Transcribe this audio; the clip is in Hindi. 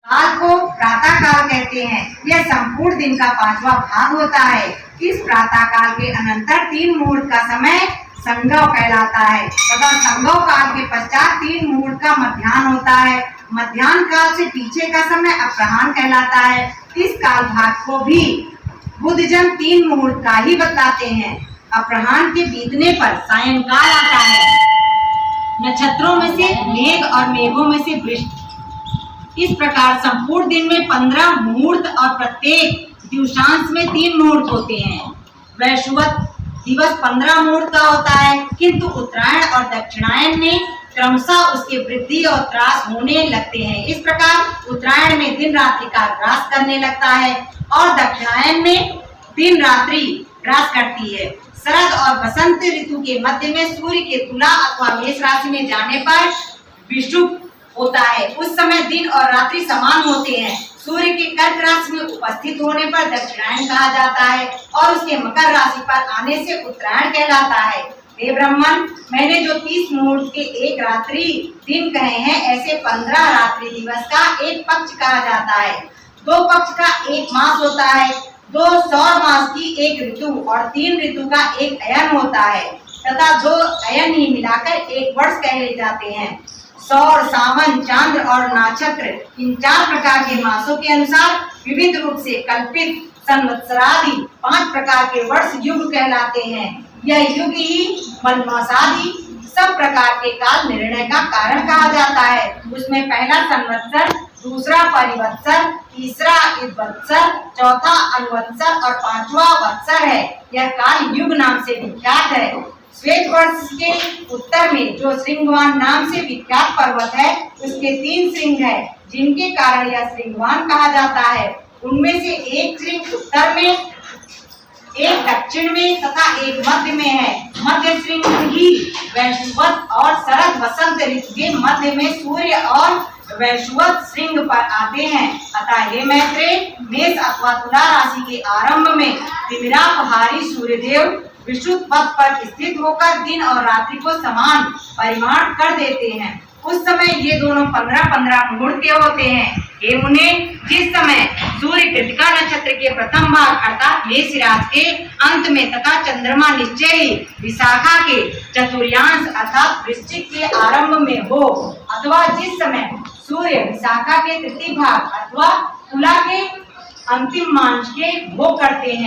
काल को प्रातः काल कहते हैं। यह संपूर्ण दिन का 5वां भाग होता है। इस प्रातः काल के अनंतर 3 मुहूर्त का समय संगव कहलाता है तथा संगव काल के पश्चात 3 मुहूर्त का मध्याह्न होता है। मध्याह्न काल से पीछे का समय अपराह्न कहलाता है। इस काल भाग को भी बुद्धजन 3 मुहूर्त का ही बताते हैं। अपराह्न के बीतने पर सायंकाल आता है। नक्षत्रों में से मेघ और मेघों में से वृष्टि। इस प्रकार संपूर्ण दिन में 15 मुहूर्त और प्रत्येक दिवसांश में 3 मुहूर्त होते हैं। वैशुवत दिवस 15 मुहूर्त का होता है, किंतु उत्तरायण और दक्षिणायन में क्रमशः उसके वृद्धि और ह्रास होने लगते हैं। इस प्रकार उत्तरायण में दिन रात्रि का ह्रास करने लगता है और दक्षिणायन में दिन रात्रि ह्रास करती है। शरद और बसंत ऋतु के मध्य में सूर्य के तुला अथवा मेष राशि में जाने पर विषुव होता है। उस समय दिन और रात्रि समान होते हैं। सूर्य के कर्क राशि में उपस्थित होने पर दक्षिणायन कहा जाता है और उसके मकर राशि पर आने से उत्तरायण कहलाता है। हे ब्राह्मण, मैंने जो 30 मुहूर्त के एक रात्रि दिन कहे हैं, ऐसे 15 रात्रि दिवस का एक पक्ष कहा जाता है। 2 पक्ष का एक मास होता है, 2 सौर मास की एक ऋतु और 3 ऋतु का एक अयन होता है तथा 2 अयन ही मिलाकर एक वर्ष कहे जाते हैं। सौर, सावन, चांद्र और नक्षत्र, इन 4 प्रकार के मासों के अनुसार विविध रूप से कल्पित संवत्सरादि 5 प्रकार के वर्ष युग कहलाते हैं। यह युग ही मलमासादि सब प्रकार के काल निर्णय का कारण कहा जाता है। उसमें पहला संवत्सर, दूसरा परिवत्सर, तीसरा इदवत्सर, चौथा अनुवत्सर और 5वां वत्सर है। यह काल युग नाम से विख्यात है। श्वेत वर्ष के उत्तर में जो श्रृंगवान नाम से विख्यात पर्वत है, उसके 3 श्रृंग है, जिनके कारण यह श्रृंगवान कहा जाता है। उनमें से एक श्रृंग उत्तर में, एक दक्षिण में तथा एक मध्य में है। मध्य श्रृंग ही वैशुवत और शरद बसंत ऋतु के मध्य में सूर्य और वैशुवत श्रृंग पर आते हैं। अतः हे मैत्रेय, मेष अथवा तुला राशि के आरंभ में तिमिरापहारी सूर्यदेव विषुवत पथ पर स्थित होकर दिन और रात्रि को समान परिमाण कर देते हैं। उस समय ये दोनों 15-15 मुहूर्त के होते हैं। हे मुने, जिस समय सूर्य कृतिका नक्षत्र के प्रथम भाग अर्थात मेष राशि के अंत में तथा चंद्रमा निश्चय ही विशाखा के चतुर्थांश अर्थात वृश्चिक के आरंभ में हो, अथवा जिस समय सूर्य विशाखा के तृतीय भाग अथवा तुला के अंतिम मांश के भोग करते हैं,